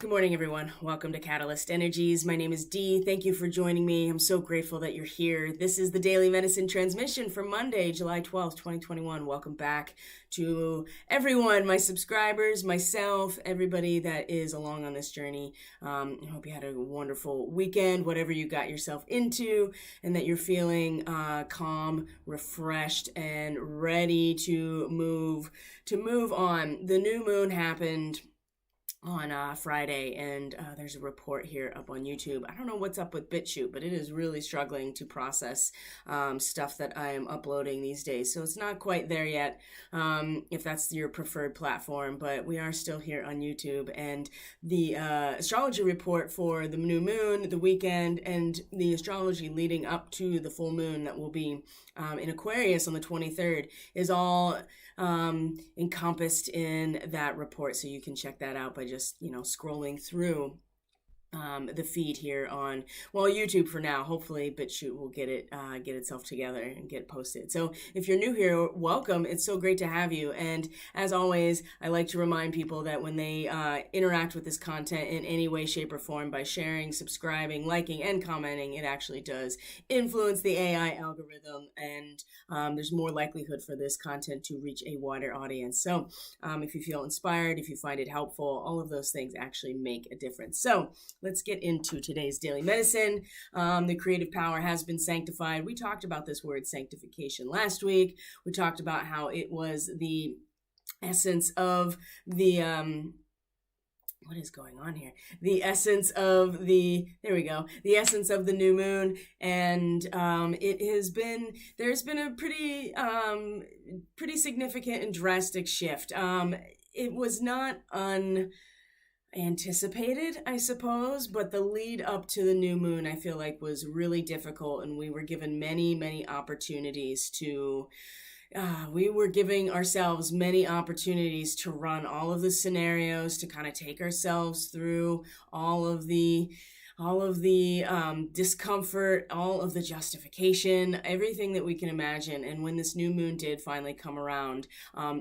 Good morning, everyone. Welcome to Catalyst Energies. My name is Dee. Thank you for joining me. I'm so grateful that you're here. This is the Daily Medicine Transmission for Monday, July 12th, 2021. Welcome back to everyone, my subscribers, myself, everybody that is along on this journey. I hope you had a wonderful weekend, whatever you got yourself into, and that you're feeling calm, refreshed, and ready to move on. The new moon happened on Friday, and there's a report here up on YouTube. I don't know what's up with BitChute, but it is really struggling to process stuff that I am uploading these days. So it's not quite there yet, if that's your preferred platform, but we are still here on YouTube. And the astrology report for the new moon, the weekend, and the astrology leading up to the full moon that will be in Aquarius on the 23rd is all encompassed in that report. So you can check that out by just, scrolling through the feed here on, YouTube for now. Hopefully BitChute will get itself together and get posted. So if you're new here, welcome. It's so great to have you. And as always, I like to remind people that when they interact with this content in any way, shape, or form by sharing, subscribing, liking, and commenting, it actually does influence the AI algorithm, and there's more likelihood for this content to reach a wider audience. So if you feel inspired, if you find it helpful, all of those things actually make a difference. So let's get into today's daily medicine. The creative power has been sanctified. We talked about this word sanctification last week. We talked about how it was the essence of the, what is going on here? The essence of the essence of the new moon. And there's been a pretty significant and drastic shift. It was not anticipated, I suppose, but the lead up to the new moon, I feel like, was really difficult, and we were given many opportunities to we were giving ourselves many opportunities to run all of the scenarios, to kind of take ourselves through all of the discomfort, all of the justification, everything that we can imagine. And when this new moon did finally come around,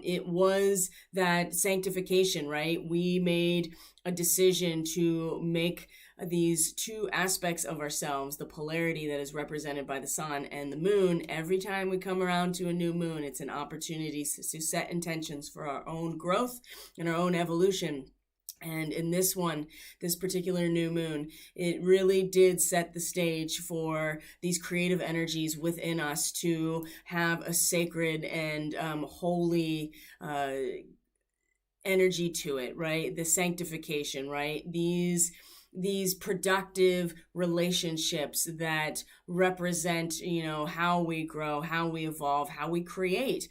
it was that sanctification, right? We made a decision to make these two aspects of ourselves, the polarity that is represented by the sun and the moon. Every time we come around to a new moon, it's an opportunity to set intentions for our own growth and our own evolution. And in this particular new moon, it really did set the stage for these creative energies within us to have a sacred and holy energy to it, right? The sanctification, right? These productive relationships that represent, how we grow, how we evolve, how we create,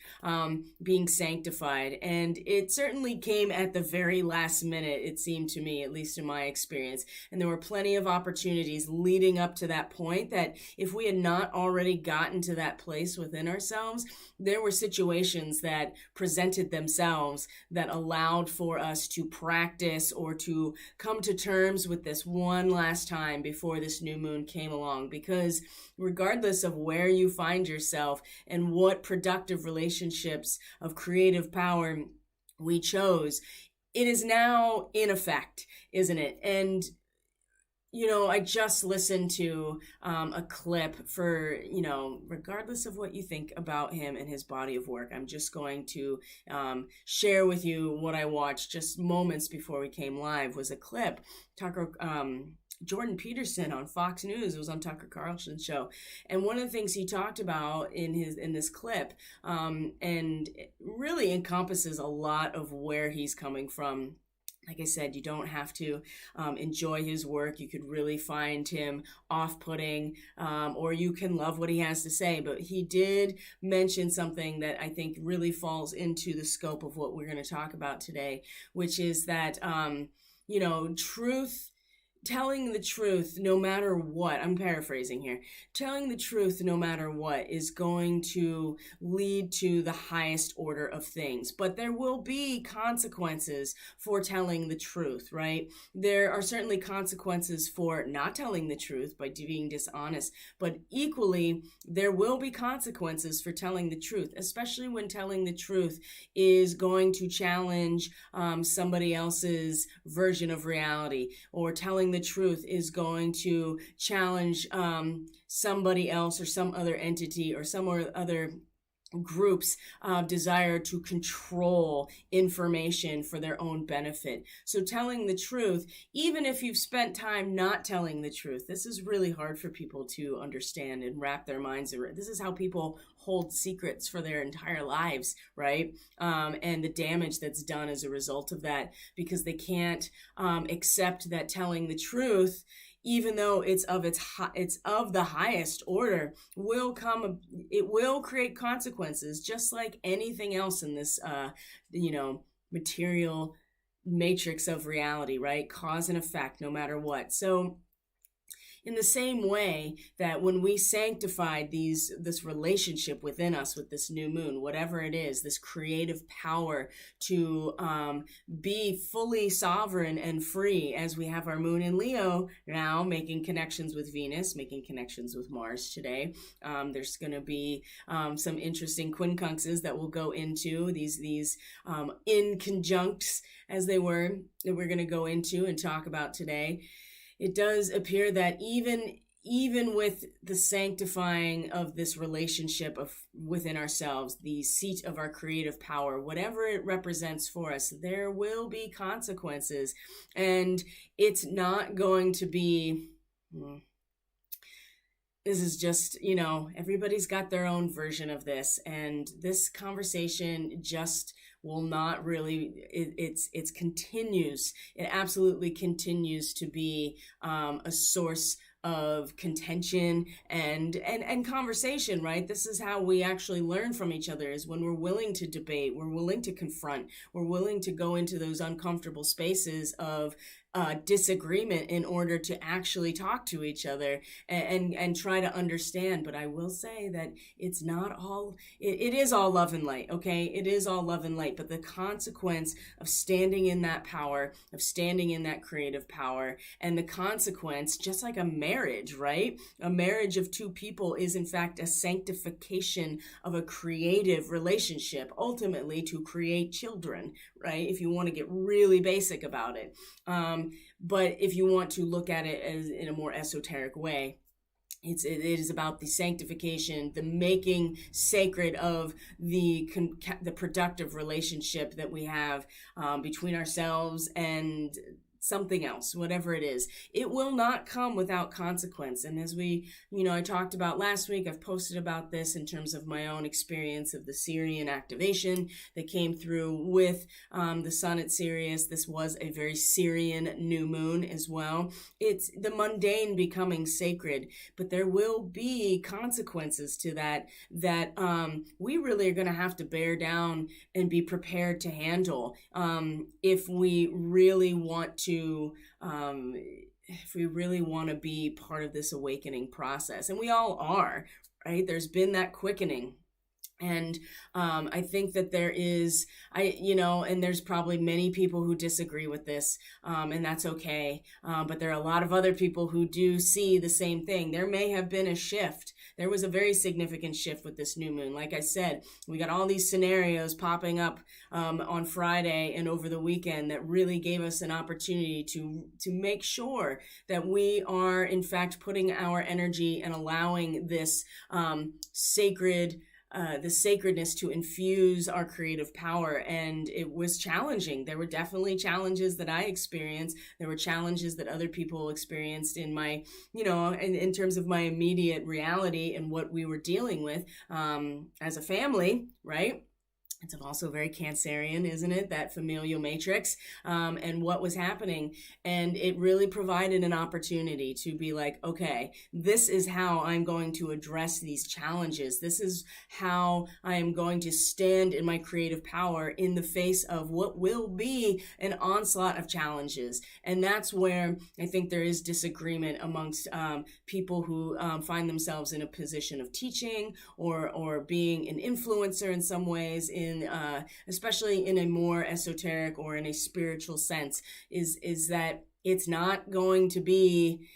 being sanctified. And it certainly came at the very last minute, it seemed to me, at least in my experience. And there were plenty of opportunities leading up to that point that if we had not already gotten to that place within ourselves, there were situations that presented themselves that allowed for us to practice or to come to terms with this one last time before this new moon came along. Because regardless of where you find yourself and what productive relationships of creative power we chose, it is now in effect, isn't it? And I just listened to a clip for, regardless of what you think about him and his body of work, I'm just going to share with you what I watched just moments before we came live. Was a clip. Jordan Peterson on Fox News. It was on Tucker Carlson's show. And one of the things he talked about in this clip, and it really encompasses a lot of where he's coming from. Like I said, you don't have to enjoy his work. You could really find him off-putting, or you can love what he has to say. But he did mention something that I think really falls into the scope of what we're going to talk about today, which is that, truth telling the truth no matter what, I'm paraphrasing here, telling the truth no matter what is going to lead to the highest order of things. But there will be consequences for telling the truth, right? There are certainly consequences for not telling the truth by being dishonest, but equally, there will be consequences for telling the truth, especially when telling the truth is going to challenge somebody else's version of reality, or telling the truth is going to challenge somebody else or some other entity or some other groups' desire to control information for their own benefit. So telling the truth, even if you've spent time not telling the truth, this is really hard for people to understand and wrap their minds around. This is how people hold secrets for their entire lives, right? And the damage that's done as a result of that, because they can't accept that telling the truth, even though it's of the highest order, it will create consequences, just like anything else in this material matrix of reality, right? Cause and effect, no matter what. So in the same way that when we sanctified this relationship within us with this new moon, whatever it is, this creative power to be fully sovereign and free, as we have our moon in Leo now, making connections with Venus, making connections with Mars today. There's going to be some interesting quincunxes that we'll go into, these in conjuncts, as they were, that we're going to go into and talk about today. It does appear that even with the sanctifying of this relationship within ourselves, the seat of our creative power, whatever it represents for us, there will be consequences. And it's not going to be, this is just, everybody's got their own version of this. And this conversation just will not really, it continues, it absolutely continues to be a source of contention and conversation, right? This is how we actually learn from each other, is when we're willing to debate, we're willing to confront, we're willing to go into those uncomfortable spaces of disagreement in order to actually talk to each other and try to understand. But I will say that it's not all, it is all love and light, okay? It is all love and light, but the consequence of standing in that power, of standing in that creative power, and the consequence, just like a marriage, right? A marriage of two people is in fact a sanctification of a creative relationship, ultimately to create children, right? If you want to get really basic about it. But if you want to look at it as in a more esoteric way, it is about the sanctification, the making sacred of the productive relationship that we have between ourselves and something else, whatever it is. It will not come without consequence. And as I talked about last week, I've posted about this in terms of my own experience of the Sirian activation that came through with the sun at Sirius. This was a very Sirian new moon as well. It's the mundane becoming sacred, but there will be consequences to that we really are going to have to bear down and be prepared to handle if we really want to be part of this awakening process. And we all are, right? There's been that quickening. And I think that there is, and there's probably many people who disagree with this, and that's okay. But there are a lot of other people who do see the same thing. There may have been a shift. There was a very significant shift with this new moon. Like I said, we got all these scenarios popping up on Friday and over the weekend that really gave us an opportunity to make sure that we are, in fact, putting our energy and allowing this the sacredness to infuse our creative power. And it was challenging. There were definitely challenges that I experienced. There were challenges that other people experienced in my, in terms of my immediate reality and what we were dealing with as a family, right? It's also very Cancerian, isn't it? That familial matrix, and what was happening. And it really provided an opportunity to be like, okay, this is how I'm going to address these challenges. This is how I am going to stand in my creative power in the face of what will be an onslaught of challenges. And that's where I think there is disagreement amongst people who find themselves in a position of teaching or being an influencer in some ways, especially in a more esoteric or in a spiritual sense, is that it's not going to be,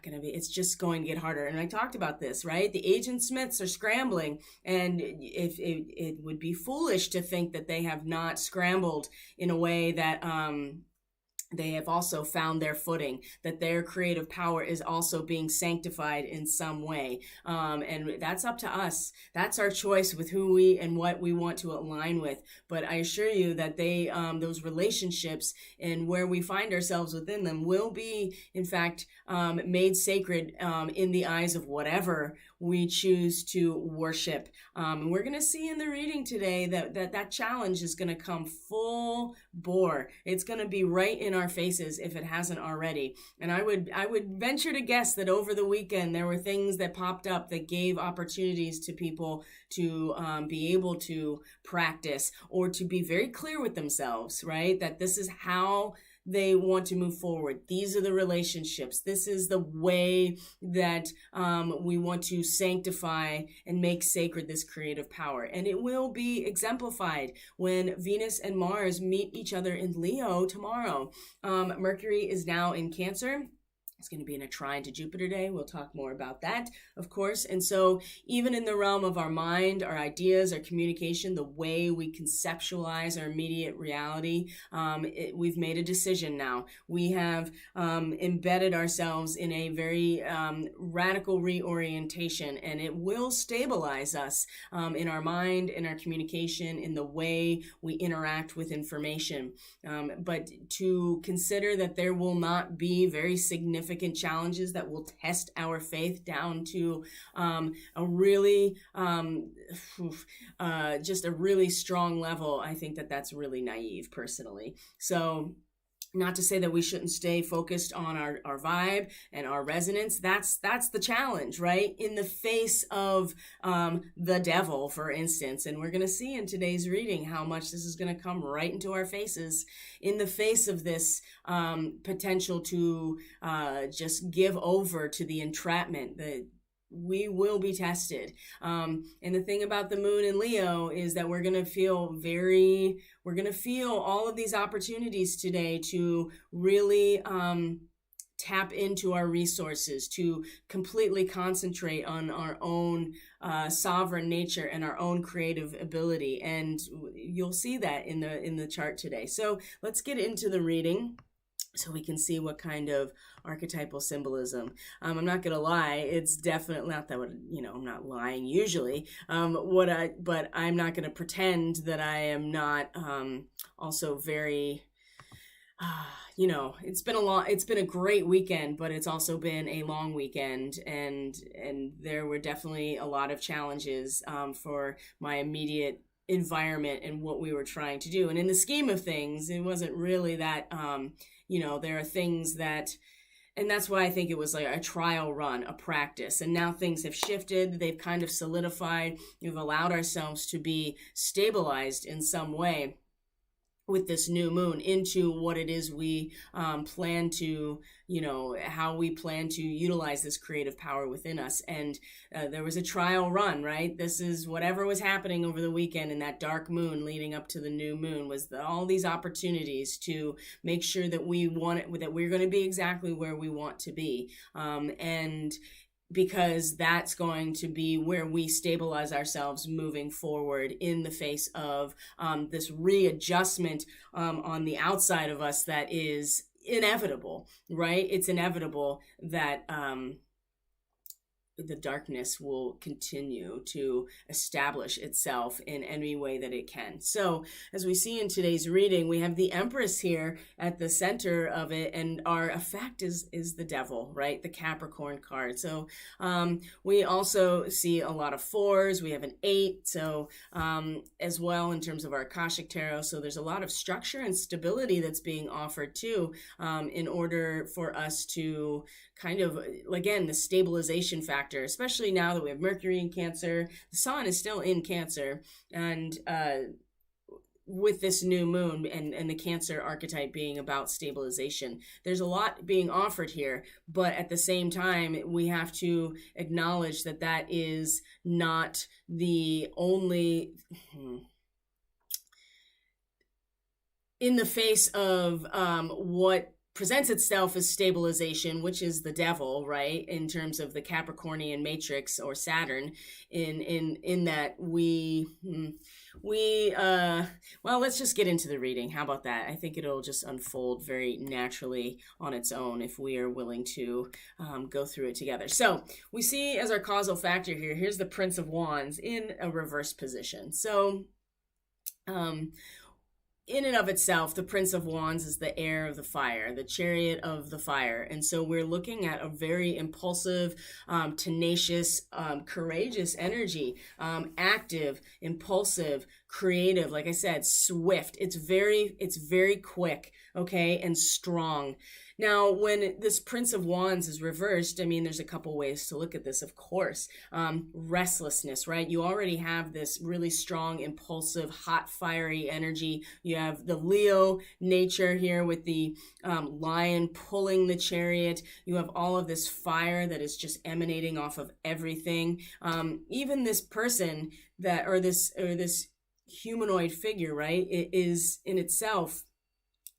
it's just going to get harder. And I talked about this, right? The Agent Smiths are scrambling, and if it would be foolish to think that they have not scrambled in a way that they have also found their footing, that their creative power is also being sanctified in some way. And that's up to us. That's our choice with who we and what we want to align with. But I assure you that those relationships and where we find ourselves within them will be, in fact, made sacred in the eyes of whatever we choose to worship. And we're going to see in the reading today that challenge is going to come full bore. It's going to be right in our faces if it hasn't already. And I would venture to guess that over the weekend there were things that popped up that gave opportunities to people to be able to practice or to be very clear with themselves, right? That this is how they want to move forward. These are the relationships. This is the way that we want to sanctify and make sacred this creative power. And it will be exemplified when Venus and Mars meet each other in Leo tomorrow. Mercury is now in Cancer. It's going to be in a trine to Jupiter today. We'll talk more about that, of course. And so even in the realm of our mind, our ideas, our communication, the way we conceptualize our immediate reality, we've made a decision now. We have embedded ourselves in a very radical reorientation, and it will stabilize us in our mind, in our communication, in the way we interact with information. But to consider that there will not be very significant challenges that will test our faith down to a really just a really strong level, I think that's really naive personally. So not to say that we shouldn't stay focused on our vibe and our resonance. That's the challenge, right? In the face of the devil, for instance. And we're going to see in today's reading how much this is going to come right into our faces in the face of this potential to just give over to the entrapment that we will be tested. And the thing about the moon in Leo is that we're going to feel all of these opportunities today to really tap into our resources, to completely concentrate on our own sovereign nature and our own creative ability. And you'll see that in the chart today. So let's get into the reading so we can see what kind of archetypal symbolism. I'm not going to lie. It's definitely not that, I'm not lying usually. But I'm not going to pretend that I am not also very, it's been a great weekend, but it's also been a long weekend, and there were definitely a lot of challenges for my immediate environment and what we were trying to do. And in the scheme of things, it wasn't really that, there are things that, and that's why I think it was like a trial run, a practice. And now things have shifted. They've kind of solidified. We've allowed ourselves to be stabilized in some way with this new moon into what it is we plan to, how we plan to utilize this creative power within us. And there was a trial run, right? This is whatever was happening over the weekend in that dark moon leading up to the new moon was all these opportunities to make sure that that we're going to be exactly where we want to be. And because that's going to be where we stabilize ourselves moving forward in the face of this readjustment on the outside of us that is inevitable, right? It's inevitable that the darkness will continue to establish itself in any way that it can. So as we see in today's reading, we have the Empress here at the center of it, and our effect is the devil, right? The Capricorn card. So we also see a lot of 4s. We have an 8, so as well in terms of our Akashic Tarot. So there's a lot of structure and stability that's being offered too, in order for us to kind of, again, the stabilization factor, especially now that we have Mercury in Cancer. The Sun is still in Cancer, and with this new moon and the Cancer archetype being about stabilization, there's a lot being offered here. But at the same time, we have to acknowledge that that is not the only... in the face of what presents itself as stabilization, which is the devil, right? In terms of the Capricornian matrix or Saturn, in that well, let's just get into the reading. How about that? I think it'll just unfold very naturally on its own if we are willing to go through it together. So we see as our causal factor here, here's the Prince of Wands in a reverse position. So in and of itself, the Prince of Wands is the heir of the fire, the chariot of the fire. And so we're looking at a very impulsive, tenacious, courageous energy, active, impulsive, creative, like I said, swift. It's very quick, okay, and strong. Now, when this Prince of Wands is reversed, I mean, there's a couple ways to look at this, of course. Restlessness, right? You already have this really strong, impulsive, hot, fiery energy. You have the Leo nature here with the lion pulling the chariot. You have all of this fire that is just emanating off of everything. Even this person that, or this humanoid figure, right, it is in itself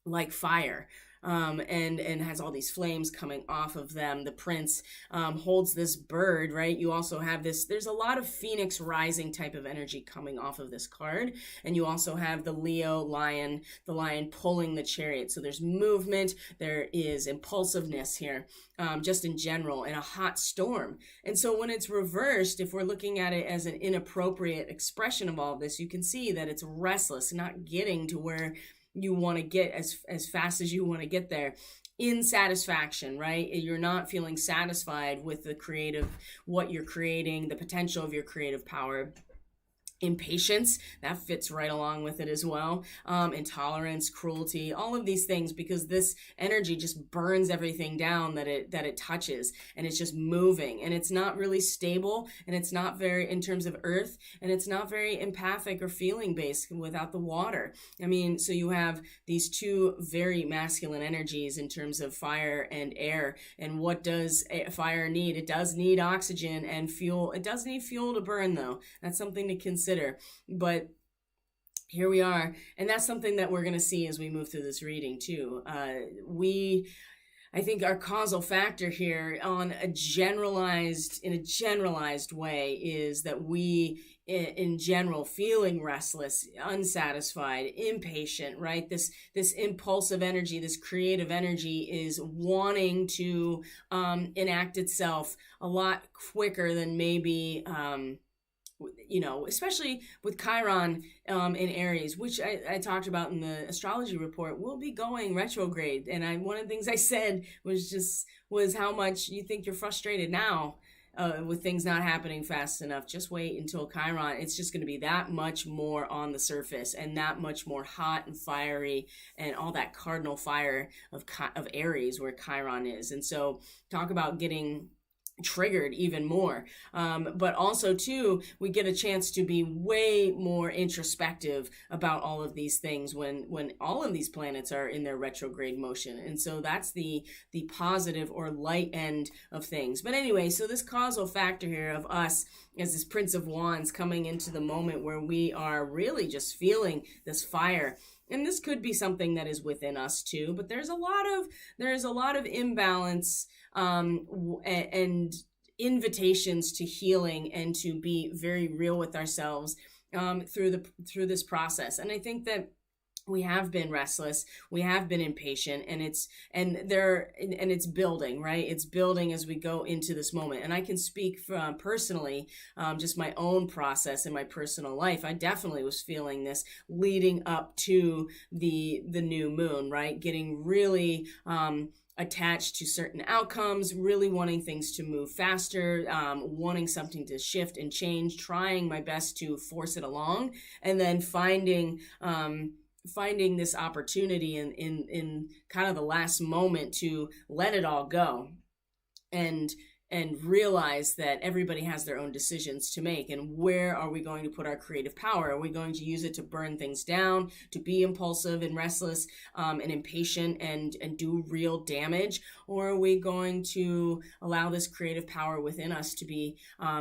like fire. And has all these flames coming off of them. The prince holds this bird, right? You also have this, there's a lot of phoenix rising type of energy coming off of this card. And you also have the Leo lion, the lion pulling the chariot. So there's movement, there is impulsiveness here, just in general, in a hot storm. And so when it's reversed, if we're looking at it as an inappropriate expression of all of this, you can see that it's restless, not getting to where you want to get as fast as you want to get there in satisfaction, right? You're not feeling satisfied with the creative, what you're creating, the potential of your creative power. Impatience, that fits right along with it as well. Intolerance, cruelty, all of these things, because this energy just burns everything down that it touches, and it's just moving, and it's not really stable, and it's not very, in terms of earth, and it's not very empathic or feeling based without the water. I mean, so you have these two very masculine energies in terms of fire and air. And what does fire need? It does need oxygen and fuel. It does need fuel to burn, though. That's something to consider. But here we are, and that's something that we're going to see as we move through this reading too. I think our causal factor here in a generalized way is that we, in general, feeling restless, unsatisfied, impatient, right? This impulsive energy, this creative energy is wanting to enact itself a lot quicker than maybe especially with Chiron in Aries, which I talked about in the astrology report, will be going retrograde. And one of the things I said was how much you think you're frustrated now with things not happening fast enough. Just wait until Chiron. It's just going to be that much more on the surface and that much more hot and fiery, and all that cardinal fire of Aries where Chiron is. And so talk about getting triggered even more, but also too, we get a chance to be way more introspective about all of these things when all of these planets are in their retrograde motion. And so that's the positive or light end of things. But anyway, so this causal factor here of us as this Prince of Wands coming into the moment where we are really just feeling this fire. And this could be something that is within us too, but there's a lot of imbalance and invitations to healing and to be very real with ourselves through this process. And I think that we have been restless, we have been impatient, and it's building, right? It's building as we go into this moment. And I can speak from personally, just my own process in my personal life. I definitely was feeling this leading up to the new moon, right? Getting really attached to certain outcomes, really wanting things to move faster, wanting something to shift and change, trying my best to force it along, and then finding this opportunity in kind of the last moment to let it all go and realize that everybody has their own decisions to make. And where are we going to put our creative power? Are we going to use it to burn things down, to be impulsive and restless and impatient and do real damage? Or are we going to allow this creative power within us to be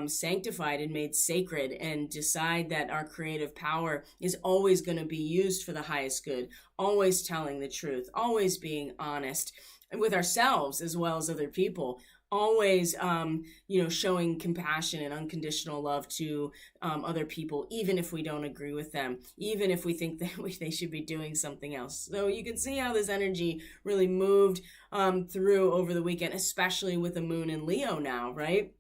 sanctified and made sacred, and decide that our creative power is always going to be used for the highest good, always telling the truth, always being honest with ourselves as well as other people, always, showing compassion and unconditional love to other people, even if we don't agree with them, even if we think that they should be doing something else. So you can see how this energy really moved through over the weekend, especially with the moon in Leo now, right?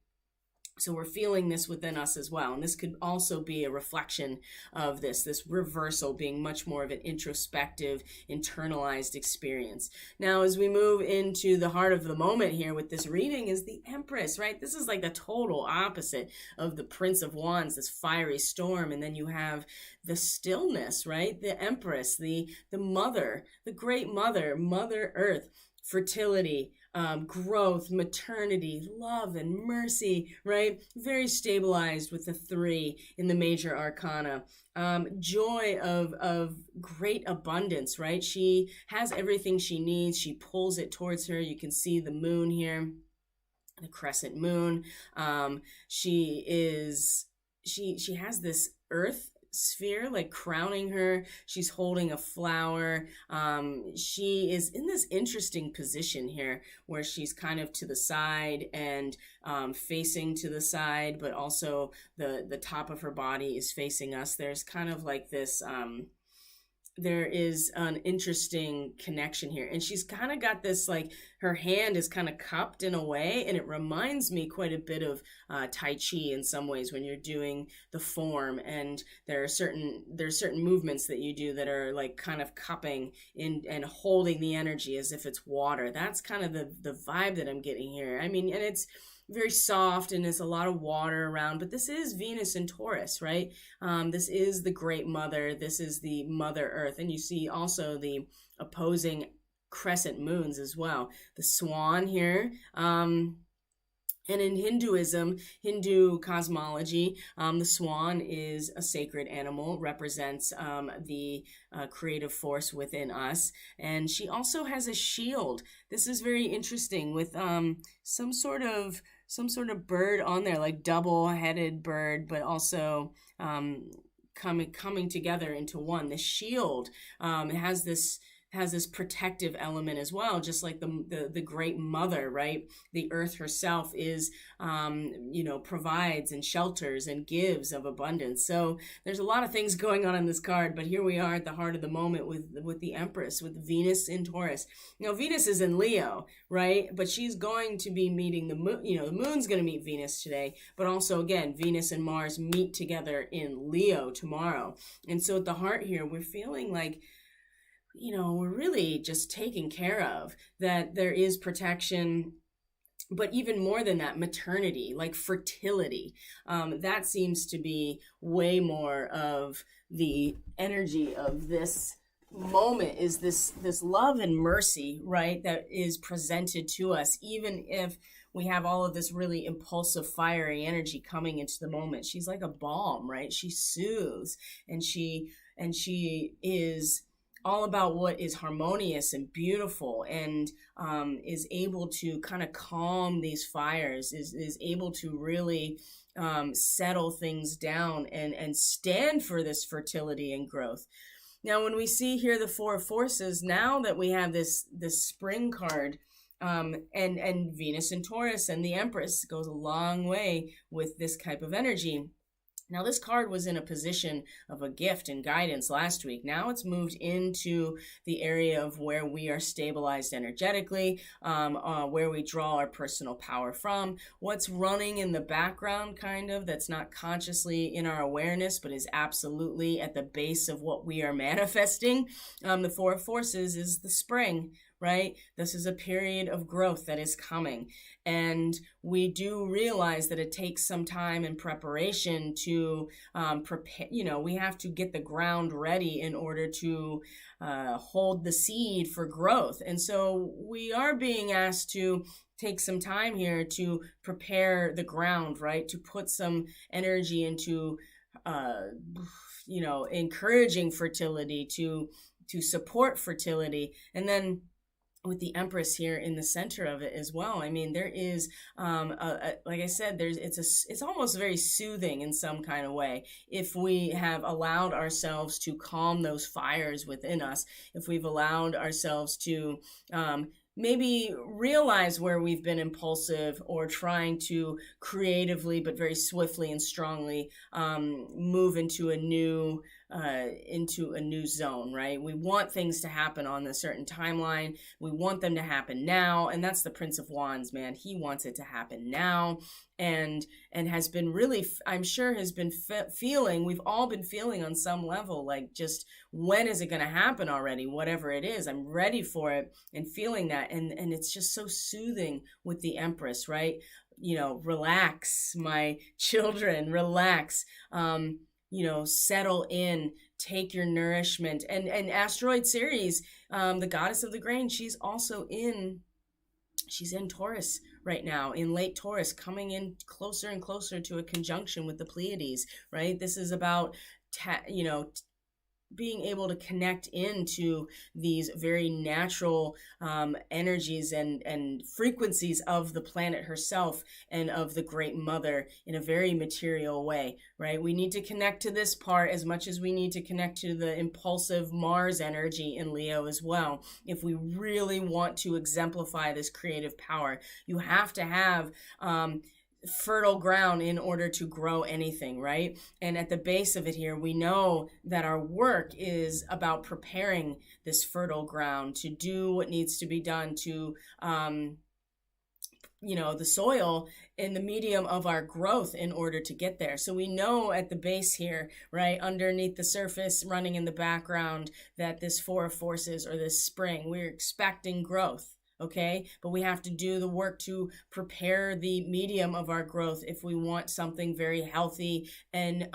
So we're feeling this within us as well. And this could also be a reflection of this reversal being much more of an introspective, internalized experience. Now, as we move into the heart of the moment here with this reading is the Empress, right? This is like the total opposite of the Prince of Wands, this fiery storm. And then you have the stillness, right? The Empress, the mother, the great mother, Mother Earth, fertility, growth, maternity, love, and mercy, right? Very stabilized with the 3 in the major arcana. Joy of great abundance, right? She has everything she needs. She pulls it towards her. You can see the moon here, the crescent moon. She has this earth sphere like crowning her. She's holding a flower. She is in this interesting position here where she's kind of to the side and facing to the side, but also the top of her body is facing us. There's kind of like this there is an interesting connection here, and she's kind of got this, like, her hand is kind of cupped in a way, and it reminds me quite a bit of Tai Chi in some ways when you're doing the form, and there are certain movements that you do that are like kind of cupping in and holding the energy as if it's water. That's kind of the vibe that I'm getting here. I mean, and it's very soft and there's a lot of water around, but this is Venus in Taurus, right? This is the great mother. This is the Mother Earth. And you see also the opposing crescent moons as well. The swan here. And in Hinduism, Hindu cosmology, the swan is a sacred animal, represents the creative force within us. And she also has a shield. This is very interesting with some sort of bird on there, like double-headed bird, but also coming together into one. The shield has this protective element as well, just like the great mother, right? The earth herself is, provides and shelters and gives of abundance. So there's a lot of things going on in this card, but here we are at the heart of the moment with the Empress, with Venus in Taurus. Venus is in Leo, right? But she's going to be meeting the moon. The moon's going to meet Venus today, but also again, Venus and Mars meet together in Leo tomorrow. And so at the heart here, we're feeling like, we're really just taken care of, that there is protection, but even more than that, maternity, like fertility. That seems to be way more of the energy of this moment, is this love and mercy, right? That is presented to us, even if we have all of this really impulsive, fiery energy coming into the moment. She's like a balm, right? She soothes, and she is all about what is harmonious and beautiful, and is able to kind of calm these fires, is able to really settle things down and stand for this fertility and growth. Now, when we see here the Four of Forces, now that we have this spring card, and Venus in Taurus and the Empress goes a long way with this type of energy. Now, this card was in a position of a gift and guidance last week. Now it's moved into the area of where we are stabilized energetically, where we draw our personal power from, what's running in the background kind of that's not consciously in our awareness, but is absolutely at the base of what we are manifesting. The Four of Forces is the spring, right? This is a period of growth that is coming. And we do realize that it takes some time and preparation to prepare. We have to get the ground ready in order to hold the seed for growth. And so we are being asked to take some time here to prepare the ground, right? To put some energy into, encouraging fertility, to support fertility. And then with the Empress here in the center of it as well. I mean, there is, like I said, it's almost very soothing in some kind of way if we have allowed ourselves to calm those fires within us, if we've allowed ourselves to maybe realize where we've been impulsive or trying to creatively but very swiftly and strongly move into a new zone, right? We want things to happen on a certain timeline. We want them to happen now, and that's the Prince of Wands, man. He wants it to happen now, and has been really, I'm sure, has been feeling. We've all been feeling on some level, like, just when is it going to happen already? Whatever it is, I'm ready for it, and feeling that, and it's just so soothing with the Empress, right? Relax, my children, relax. Settle in, take your nourishment. And Asteroid Ceres, the goddess of the grain, she's in Taurus right now, in late Taurus, coming in closer and closer to a conjunction with the Pleiades, right? This is about, being able to connect into these very natural energies and frequencies of the planet herself and of the Great Mother in a very material way, right? We need to connect to this part as much as we need to connect to the impulsive Mars energy in Leo as well. If we really want to exemplify this creative power, you have to have fertile ground in order to grow anything, right? And at the base of it here, we know that our work is about preparing this fertile ground to do what needs to be done to the soil in the medium of our growth in order to get there. So we know at the base here, right, underneath the surface, running in the background, that this Four of Forces, or this spring, we're expecting growth. Okay, but we have to do the work to prepare the medium of our growth if we want something very healthy and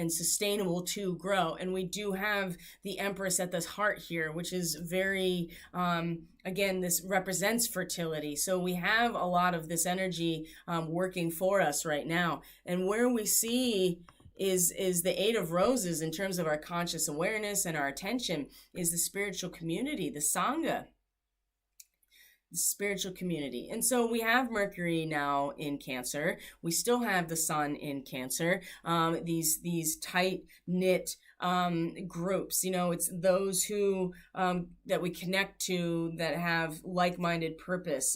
sustainable to grow. And we do have the Empress at this heart here, which is very, again, this represents fertility. So we have a lot of this energy working for us right now. And where we see is the Eight of Roses in terms of our conscious awareness and our attention is the spiritual community, the Sangha. Spiritual community. And so we have Mercury now in Cancer. We still have the Sun in Cancer. These tight knit groups, it's those who that we connect to that have like-minded purpose.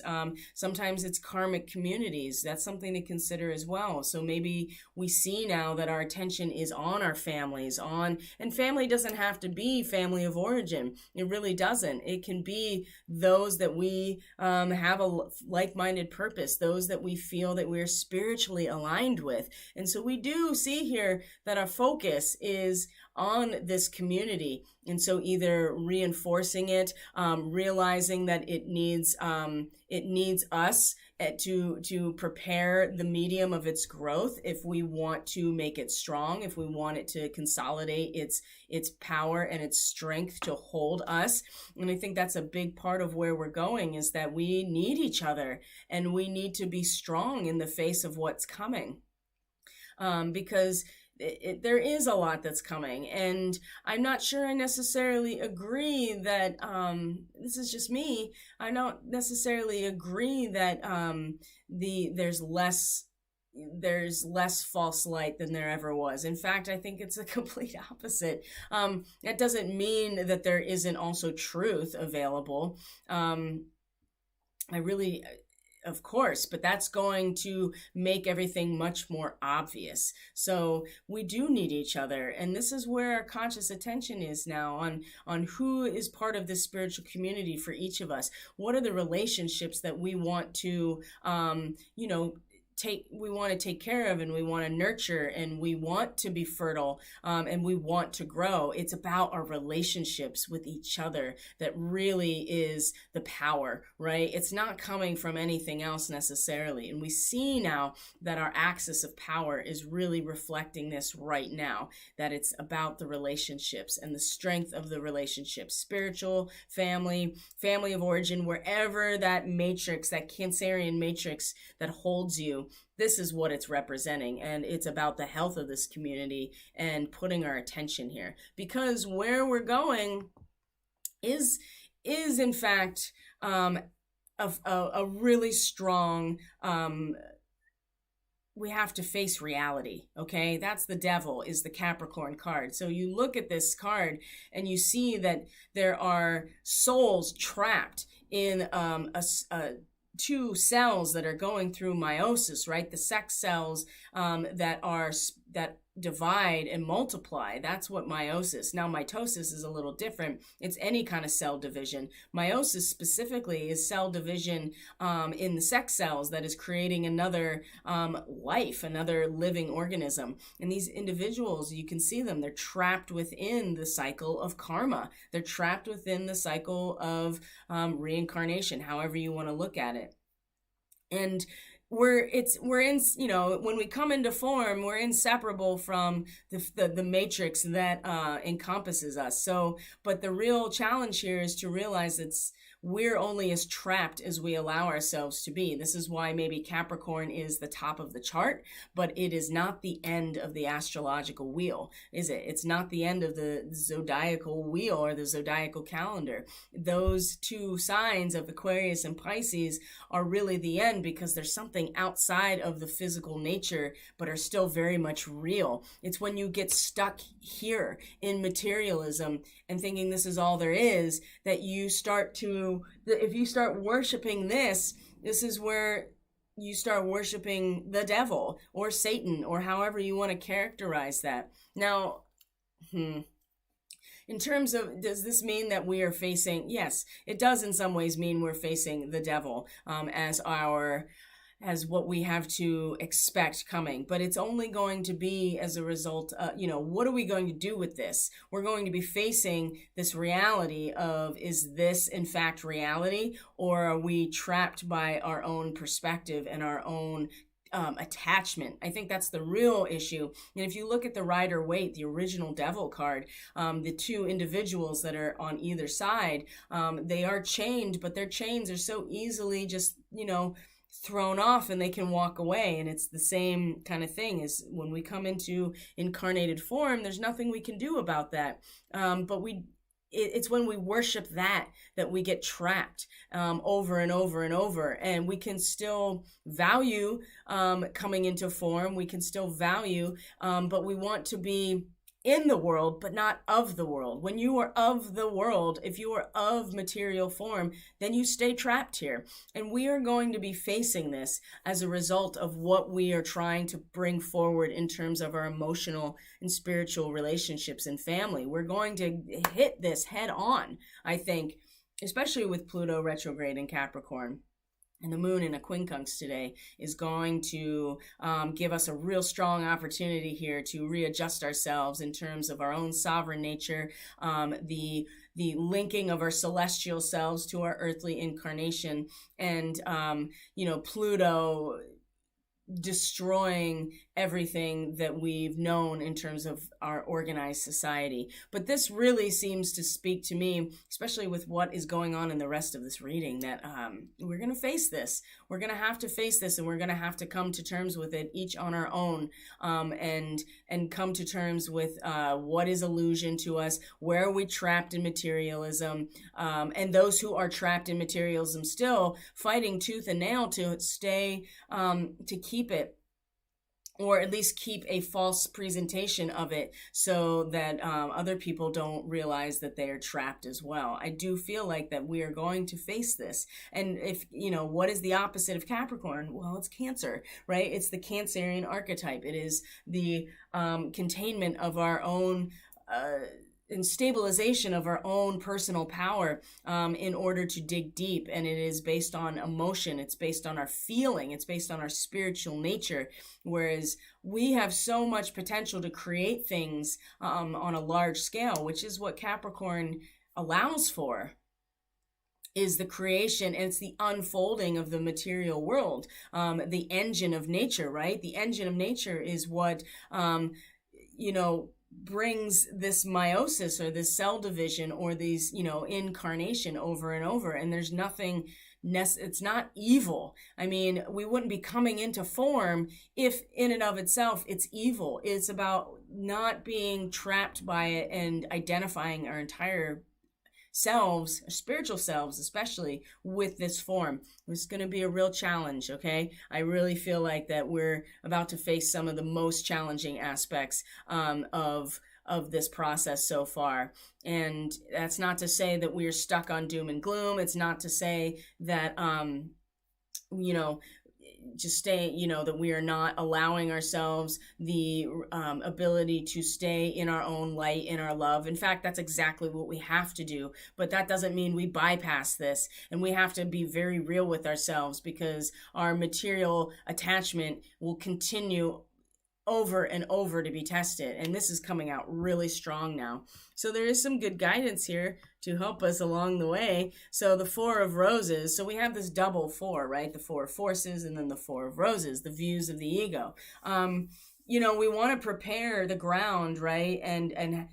Sometimes it's karmic communities. That's something to consider as well. So maybe we see now that our attention is on our families, and family doesn't have to be family of origin. It really doesn't. It can be those that we have a like-minded purpose, those that we feel that we're spiritually aligned with. And so we do see here that our focus is on this community. And so either reinforcing it, realizing that it needs us to prepare the medium of its growth if we want to make it strong, if we want it to consolidate its power and its strength to hold us. And I think that's a big part of where we're going, is that we need each other and we need to be strong in the face of what's coming. Because there is a lot that's coming, and I'm not sure I necessarily agree that, this is just me, I don't necessarily agree that there's less false light than there ever was. In fact, I think it's a complete opposite. That doesn't mean that there isn't also truth available. of course, but that's going to make everything much more obvious. So we do need each other, and this is where our conscious attention is now on who is part of this spiritual community for each of us. What are the relationships that we want to we want to take care of, and we want to nurture, and we want to be fertile, and we want to grow. It's about our relationships with each other that really is the power, right? It's not coming from anything else necessarily. And we see now that our axis of power is really reflecting this right now, that it's about the relationships and the strength of the relationships, spiritual, family of origin, wherever that matrix, that Cancerian matrix that holds you, this is what it's representing. And it's about the health of this community and putting our attention here, because where we're going is in fact a really strong we have to face reality, okay? That's the devil, is the Capricorn card. So you look at this card and you see that there are souls trapped in two cells that are going through meiosis, right? The sex cells that divide and multiply. That's what meiosis. Now, mitosis is a little different. It's any kind of cell division. Meiosis specifically is cell division in the sex cells that is creating another life, another living organism. And these individuals, you can see them, they're trapped within the cycle of karma. They're trapped within the cycle of reincarnation, however you want to look at it. And we're in, when we come into form, we're inseparable from the matrix that encompasses us. So, but the real challenge here is to realize we're only as trapped as we allow ourselves to be. This is why maybe Capricorn is the top of the chart, but it is not the end of the astrological wheel, is it? It's not the end of the zodiacal wheel or the zodiacal calendar. Those two signs of Aquarius and Pisces are really the end, because there's something outside of the physical nature, but are still very much real. It's when you get stuck here in materialism and thinking this is all there is, that you start to, if you start worshiping this is where you start worshiping the devil or Satan, or however you want to characterize that. Now, in terms of, does this mean that we are facing, yes, it does in some ways mean we're facing the devil as what we have to expect coming, but it's only going to be as a result of, what are we going to do with this? We're going to be facing this reality of, is this in fact reality, or are we trapped by our own perspective and our own attachment? I think that's the real issue. And if you look at the Rider-Waite, the original devil card, the two individuals that are on either side, they are chained, but their chains are so easily just, thrown off, and they can walk away. And it's the same kind of thing as when we come into incarnated form, there's nothing we can do about that. But it's when we worship that we get trapped over and over and over. And we can still value coming into form. We can still value, but we want to be in the world, but not of the world. When you are of the world, if you are of material form, then you stay trapped here. And we are going to be facing this as a result of what we are trying to bring forward in terms of our emotional and spiritual relationships and family. We're going to hit this head on, I think, especially with Pluto retrograde in Capricorn. And the moon in a quincunx today is going to give us a real strong opportunity here to readjust ourselves in terms of our own sovereign nature, the linking of our celestial selves to our earthly incarnation, and Pluto destroying everything that we've known in terms of our organized society. But this really seems to speak to me, especially with what is going on in the rest of this reading, that we're going to face this. We're going to have to face this, and we're going to have to come to terms with it, each on our own, and come to terms with what is illusion to us, where are we trapped in materialism, and those who are trapped in materialism still fighting tooth and nail to stay, to keep it or at least keep a false presentation of it so that other people don't realize that they are trapped as well. I do feel like that we are going to face this. And if, what is the opposite of Capricorn? Well, it's Cancer, right? It's the Cancerian archetype. It is the containment of our own and stabilization of our own personal power in order to dig deep. And it is based on emotion. It's based on our feeling. It's based on our spiritual nature. Whereas we have so much potential to create things on a large scale, which is what Capricorn allows for, is the creation, and it's the unfolding of the material world, the engine of nature, right? The engine of nature is what, brings this meiosis or this cell division or these, incarnation over and over. And there's nothing, it's not evil. I mean, we wouldn't be coming into form if in and of itself it's evil. It's about not being trapped by it and identifying our entire selves, spiritual selves especially, with this form. It's going to be a real challenge, okay? I really feel like that we're about to face some of the most challenging aspects of this process so far. And that's not to say that we're stuck on doom and gloom. It's not to say that just stay, that we are not allowing ourselves the ability to stay in our own light, in our love. In fact, that's exactly what we have to do. But that doesn't mean we bypass this. And we have to be very real with ourselves, because our material attachment will continue over and over to be tested. And this is coming out really strong now. So there is some good guidance here to help us along the way. So the Four of Roses. So we have this double four, right? The Four of Forces and then the Four of Roses, the views of the ego. We want to prepare the ground, right? And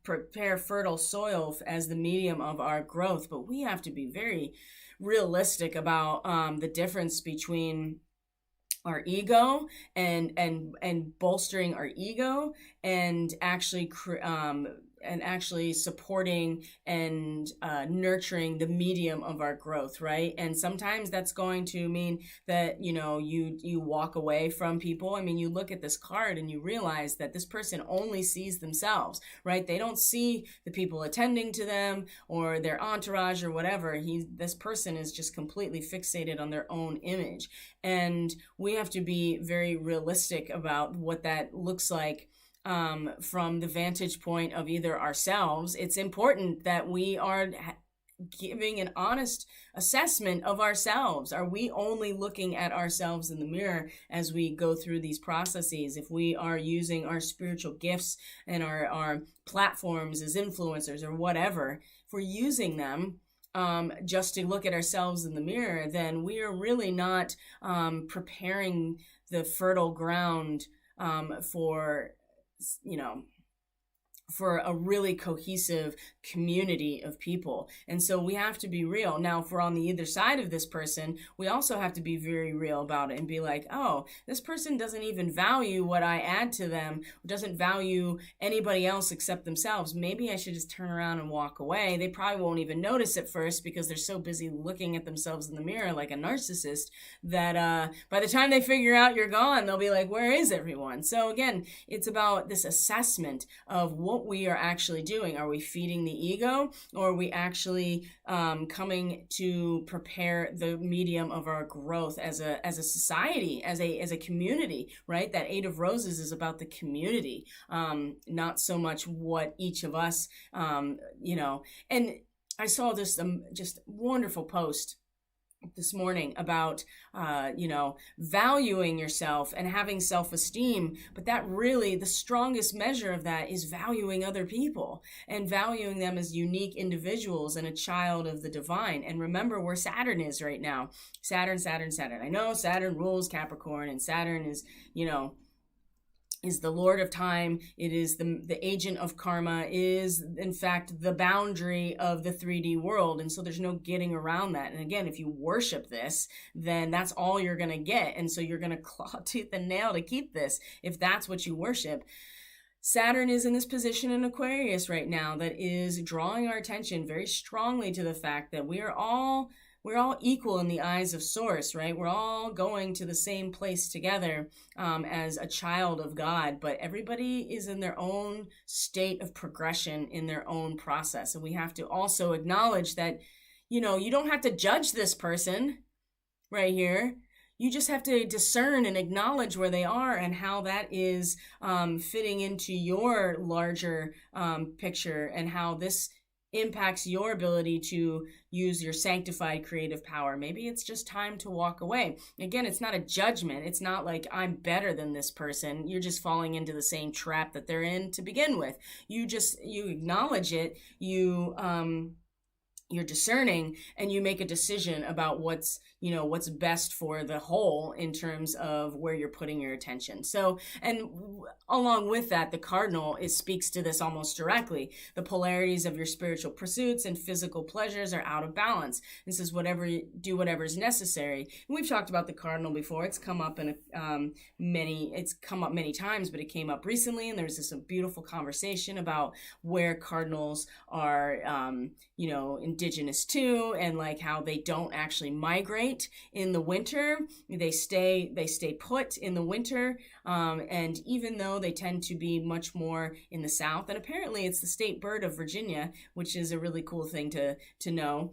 prepare fertile soil as the medium of our growth. But we have to be very realistic about the difference between our ego and bolstering our ego and actually supporting and nurturing the medium of our growth, right? And sometimes that's going to mean that, you walk away from people. I mean, you look at this card and you realize that this person only sees themselves, right? They don't see the people attending to them or their entourage or whatever. This person is just completely fixated on their own image. And we have to be very realistic about what that looks like from the vantage point of either ourselves. It's important that we are giving an honest assessment of ourselves. Are we only looking at ourselves in the mirror as we go through these processes? If we are using our spiritual gifts and our platforms as influencers or whatever, if we're using them just to look at ourselves in the mirror, then we are really not preparing the fertile ground for a really cohesive community of people. And so we have to be real. Now, if we're on the either side of this person, we also have to be very real about it and be like, oh, this person doesn't even value what I add to them, doesn't value anybody else except themselves. Maybe I should just turn around and walk away. They probably won't even notice at first because they're so busy looking at themselves in the mirror like a narcissist that by the time they figure out you're gone, they'll be like, where is everyone? So again, it's about this assessment of what we are actually doing. Are we feeding the ego, or are we actually coming to prepare the medium of our growth as a society, as a community, right? That Eight of Roses is about the community, not so much what each of us, And I saw this just wonderful post this morning about valuing yourself and having self-esteem, but that really, the strongest measure of that is valuing other people and valuing them as unique individuals and a child of the divine. And remember where Saturn is right now. Saturn. I know Saturn rules Capricorn, and Saturn is the Lord of time. It is the agent of karma, is in fact the boundary of the 3D world. And so there's no getting around that. And again, if you worship this, then that's all you're going to get. And so you're going to claw tooth and nail to keep this if that's what you worship. Saturn is in this position in Aquarius right now that is drawing our attention very strongly to the fact that we're all we're all equal in the eyes of Source, right? We're all going to the same place together as a child of God, but everybody is in their own state of progression in their own process. And we have to also acknowledge that, you don't have to judge this person right here. You just have to discern and acknowledge where they are and how that is fitting into your larger picture, and how this impacts your ability to use your sanctified creative power. Maybe it's just time to walk away. Again, it's not a judgment. It's not like I'm better than this person. You're just falling into the same trap that they're in to begin with. You acknowledge it. You're discerning, and you make a decision about what's best for the whole in terms of where you're putting your attention. So, and along with that, the cardinal speaks to this almost directly. The polarities of your spiritual pursuits and physical pleasures are out of balance. This is whatever is necessary. And we've talked about the cardinal before. It's come up many times, but it came up recently, and there's this beautiful conversation about where cardinals are, indigenous to, and like how they don't actually migrate in the winter. They stay put in the winter, and even though they tend to be much more in the south, and apparently it's the state bird of Virginia, which is a really cool thing to know.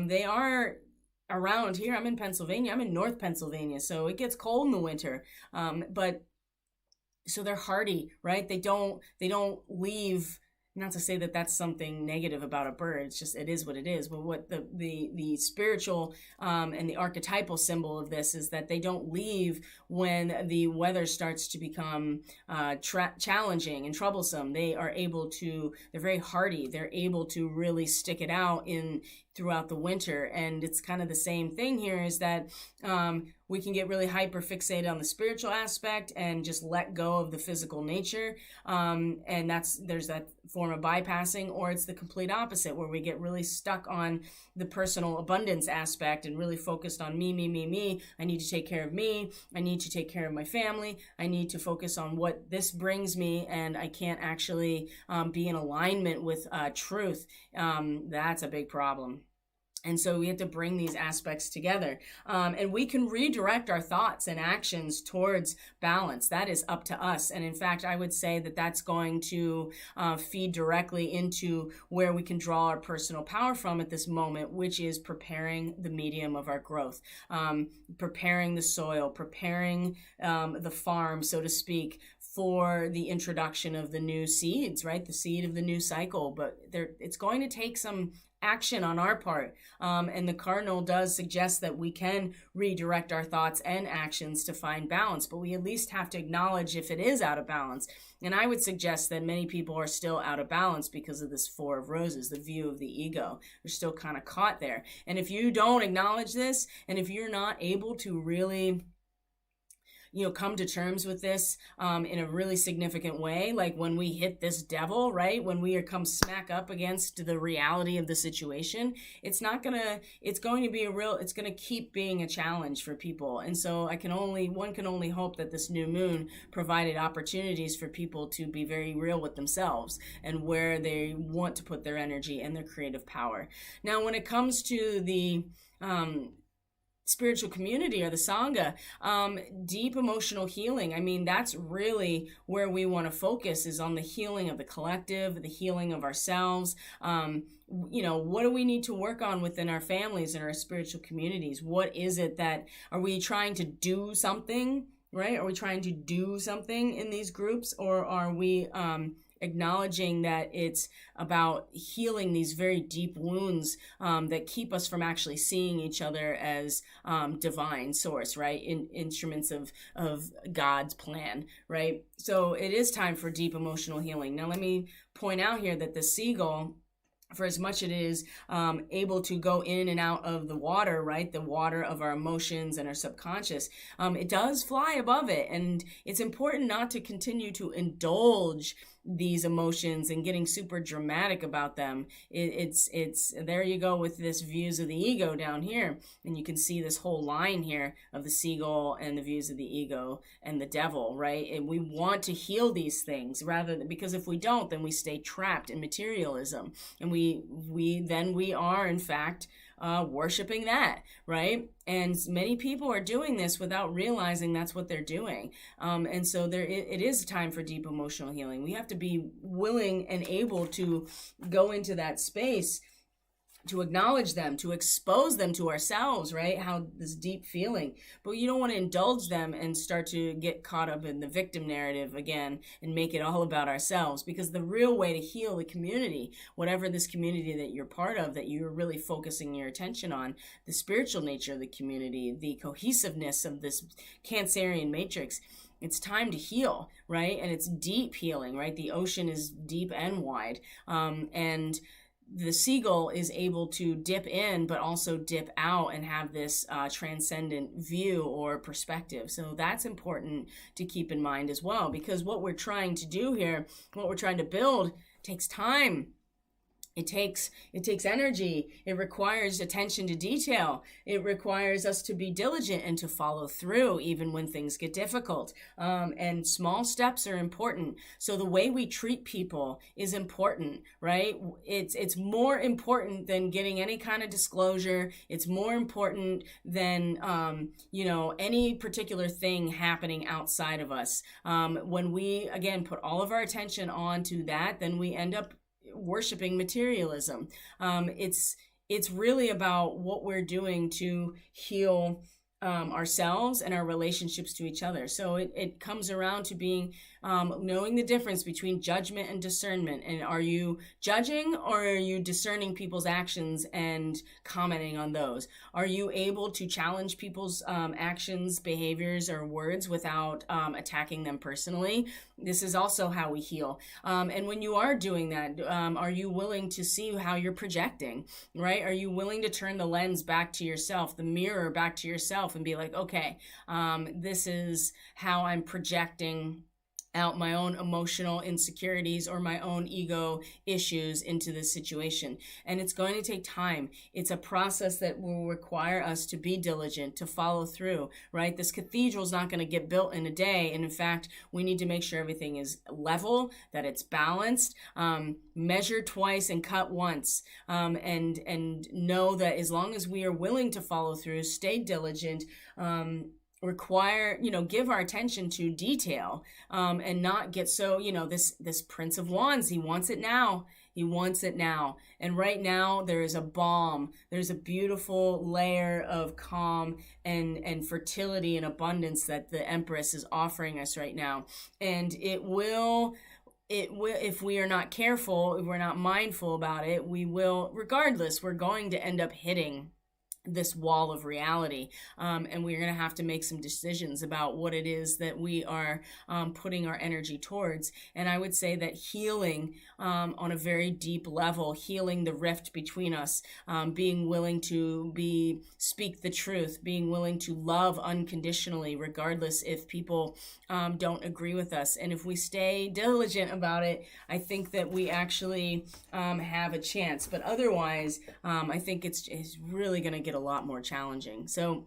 They are around here. I'm in Pennsylvania. I'm in North Pennsylvania, so it gets cold in the winter. But so they're hardy, right? They don't leave. Not to say that that's something negative about a bird. It's just, it is what it is. But what the spiritual and the archetypal symbol of this is that they don't leave when the weather starts to become challenging and troublesome. They're very hardy. They're able to really stick it out throughout the winter. And it's kind of the same thing here, is that we can get really hyper fixated on the spiritual aspect and just let go of the physical nature. And there's that form of bypassing, or it's the complete opposite, where we get really stuck on the personal abundance aspect and really focused on me. I need to take care of me. I need to take care of my family. I need to focus on what this brings me, and I can't actually be in alignment with truth. That's a big problem. And so we have to bring these aspects together. And we can redirect our thoughts and actions towards balance. That is up to us. And in fact, I would say that that's going to feed directly into where we can draw our personal power from at this moment, which is preparing the medium of our growth, preparing the soil, preparing the farm, so to speak, for the introduction of the new seeds, right? The seed of the new cycle. But it's going to take some action on our part. And the cardinal does suggest that we can redirect our thoughts and actions to find balance, but we at least have to acknowledge if it is out of balance. And I would suggest that many people are still out of balance because of this Four of Roses, the view of the ego. They're still kind of caught there. And if you don't acknowledge this, and if you're not able to really come to terms with this in a really significant way, like when we hit this devil, right? When we come smack up against the reality of the situation, it's going to keep being a challenge for people. And so one can only hope that this new moon provided opportunities for people to be very real with themselves and where they want to put their energy and their creative power. Now, when it comes to the spiritual community or the Sangha, deep emotional healing. I mean, that's really where we want to focus, is on the healing of the collective, the healing of ourselves. What do we need to work on within our families and our spiritual communities? What is it are we trying to do something, right? Are we trying to do something in these groups, or are we acknowledging that it's about healing these very deep wounds that keep us from actually seeing each other as divine source, right? Instruments of God's plan, right? So it is time for deep emotional healing. Now, let me point out here that the seagull, for as much it is able to go in and out of the water, right? The water of our emotions and our subconscious, it does fly above it. And it's important not to continue to indulge these emotions and getting super dramatic about them. It's there you go with this views of the ego down here, and you can see this whole line here of the seagull and the views of the ego and the devil, right? And we want to heal these things because if we don't, then we stay trapped in materialism, and we are in fact worshiping that, right? And many people are doing this without realizing that's what they're doing. And so it is time for deep emotional healing. We have to be willing and able to go into that space, to acknowledge them, to expose them to ourselves, right? How this deep feeling, but you don't want to indulge them and start to get caught up in the victim narrative again and make it all about ourselves, because the real way to heal the community, whatever this community that you're part of, that you're really focusing your attention on, the spiritual nature of the community, the cohesiveness of this Cancerian matrix, it's time to heal, right? And it's deep healing, right? The ocean is deep and wide. And the seagull is able to dip in, but also dip out and have this transcendent view or perspective. So that's important to keep in mind as well, because what we're trying to do here, what we're trying to build, takes time. It takes energy. It requires attention to detail. It requires us to be diligent and to follow through even when things get difficult. And small steps are important. So the way we treat people is important, right? It's more important than getting any kind of disclosure. It's more important than, any particular thing happening outside of us. When we, again, put all of our attention onto that, then we end up worshiping materialism. It's really about what we're doing to heal ourselves and our relationships to each other. So it comes around to being knowing the difference between judgment and discernment. And are you judging, or are you discerning people's actions and commenting on those? Are you able to challenge people's actions, behaviors, or words without attacking them personally? This is also how we heal. And when you are doing that, are you willing to see how you're projecting, right? Are you willing to turn the lens back to yourself, the mirror back to yourself, and be like, okay, this is how I'm projecting out my own emotional insecurities or my own ego issues into this situation. And it's going to take time. It's a process that will require us to be diligent, to follow through, right? This cathedral is not going to get built in a day. And in fact, we need to make sure everything is level, that it's balanced, measure twice and cut once, and know that as long as we are willing to follow through, stay diligent, give our attention to detail, and not get so, this Prince of Wands, he wants it now. He wants it now. And right now there is a balm. There's a beautiful layer of calm and fertility and abundance that the Empress is offering us right now. And it will, if we are not careful, if we're not mindful about it, we will, regardless, we're going to end up hitting this wall of reality, and we're going to have to make some decisions about what it is that we are putting our energy towards. And I would say that healing on a very deep level, healing the rift between us, being willing to speak the truth, being willing to love unconditionally, regardless if people don't agree with us. And if we stay diligent about it, I think that we actually have a chance. But otherwise, I think it's really going to get a lot more challenging. So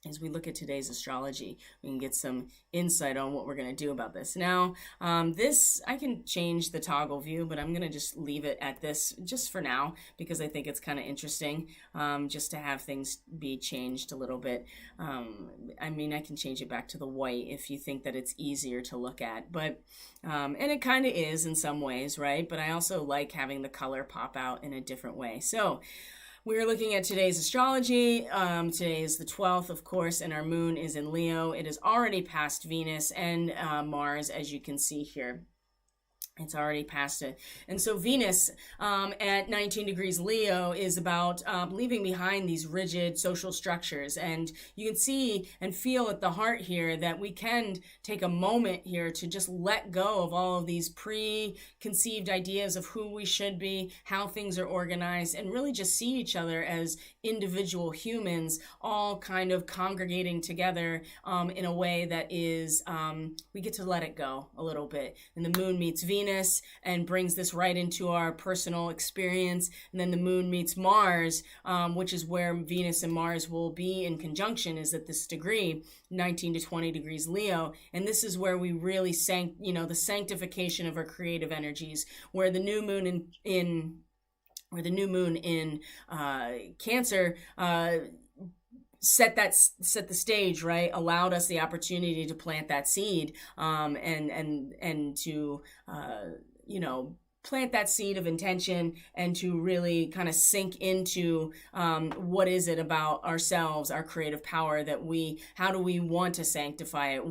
as we look at today's astrology, we can get some insight on what we're going to do about this. Now, I can change the toggle view, but I'm going to just leave it at this just for now, because I think it's kind of interesting just to have things be changed a little bit. I can change it back to the white if you think that it's easier to look at, but and it kind of is in some ways, right? But I also like having the color pop out in a different way. So we're looking at today's astrology. Today is the 12th, of course, and our moon is in Leo. It is already past Venus and Mars, as you can see here. It's already past it. And so Venus at 19 degrees Leo is about leaving behind these rigid social structures. And you can see and feel at the heart here that we can take a moment here to just let go of all of these preconceived ideas of who we should be, how things are organized, and really just see each other as individual humans, all kind of congregating together in a way that is, we get to let it go a little bit. And the moon meets Venus and brings this right into our personal experience. And then the moon meets Mars, which is where Venus and Mars will be in conjunction, is at this degree, 19 to 20 degrees Leo. And this is where we really the sanctification of our creative energies, where the new moon in or the new moon in Cancer, set the stage, right? Allowed us the opportunity to plant that seed, and to plant that seed of intention, and to really kind of sink into what is it about ourselves, our creative power, how do we want to sanctify it?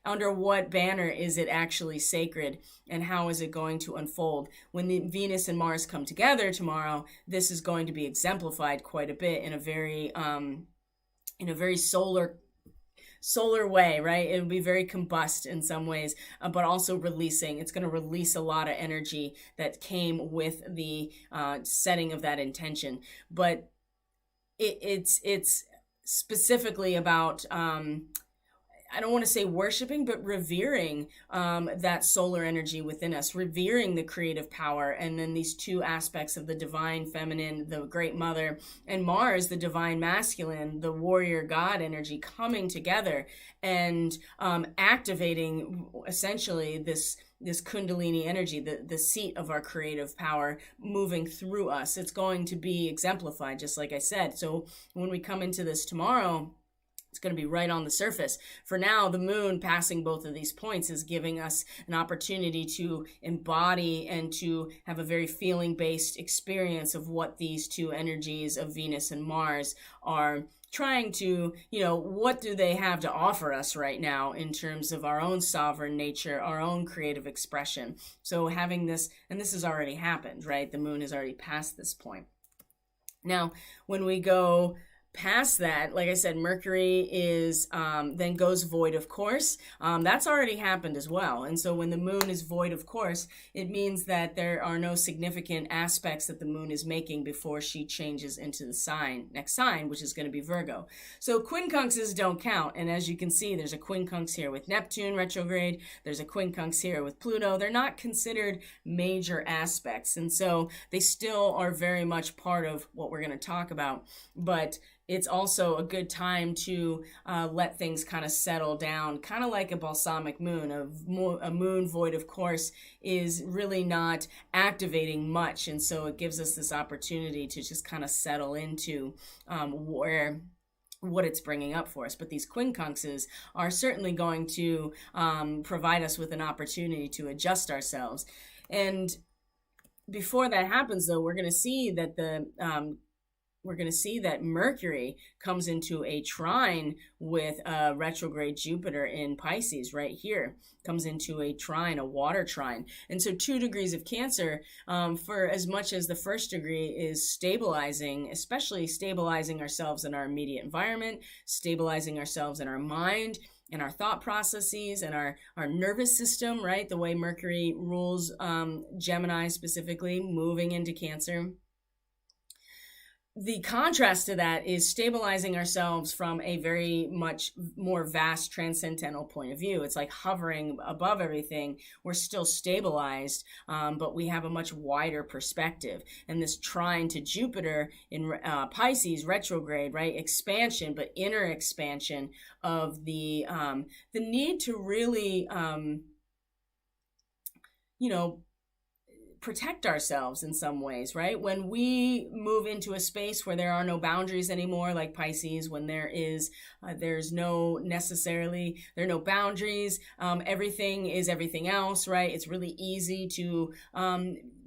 Under what banner is it actually sacred, and how is it going to unfold? When the Venus and Mars come together tomorrow, this is going to be exemplified quite a bit in a very solar way, right? It'll be very combust in some ways, but also releasing. It's going to release a lot of energy that came with the setting of that intention. But it's specifically about, I don't want to say worshiping, but revering that solar energy within us, revering the creative power, and then these two aspects of the divine feminine, the great mother, and Mars, the divine masculine, the warrior god energy, coming together and activating essentially this kundalini energy, the seat of our creative power, moving through us. It's going to be exemplified, just like I said. So when we come into this tomorrow, it's going to be right on the surface. For now, the moon passing both of these points is giving us an opportunity to embody and to have a very feeling-based experience of what these two energies of Venus and Mars are trying to, what do they have to offer us right now in terms of our own sovereign nature, our own creative expression. So having this, and this has already happened, right? The moon has already passed this point. Now, when we go past that, like I said, Mercury is then goes void of course. That's already happened as well. And so when the moon is void of course, it means that there are no significant aspects that the moon is making before she changes into the next sign, which is going to be Virgo. So quincunxes don't count. And as you can see, there's a quincunx here with Neptune retrograde. There's a quincunx here with Pluto. They're not considered major aspects. And so they still are very much part of what we're going to talk about. But it's also a good time to let things kind of settle down, kind of like a balsamic moon. A moon void, of course, is really not activating much. And so it gives us this opportunity to just kind of settle into what it's bringing up for us. But these quincunxes are certainly going to provide us with an opportunity to adjust ourselves. And before that happens, though, we're going to see that Mercury comes into a trine with retrograde Jupiter in Pisces right here. Comes into a trine, a water trine. And so 2 degrees of Cancer, for as much as the first degree is stabilizing, especially stabilizing ourselves in our immediate environment, stabilizing ourselves in our mind, in our thought processes, and our nervous system, right? The way Mercury rules Gemini specifically, moving into Cancer. The contrast to that is stabilizing ourselves from a very much more vast transcendental point of view. It's like hovering above everything. We're still stabilized, but we have a much wider perspective. And this trine to Jupiter in Pisces retrograde, right? Expansion, but inner expansion of the need to really, protect ourselves in some ways, right? When we move into a space where there are no boundaries anymore, like Pisces, when there's no boundaries, everything is everything else, right? It's really easy to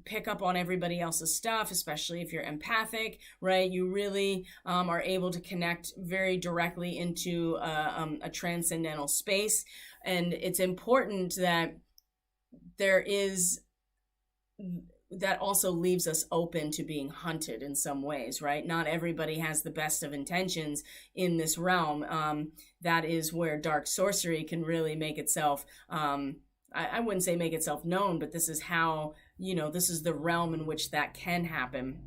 pick up on everybody else's stuff, especially if you're empathic, right? You really are able to connect very directly into a transcendental space. And it's important that that also leaves us open to being hunted in some ways, right? Not everybody has the best of intentions in this realm. That is where dark sorcery can really make itself, I wouldn't say make itself known, but this is how, this is the realm in which that can happen.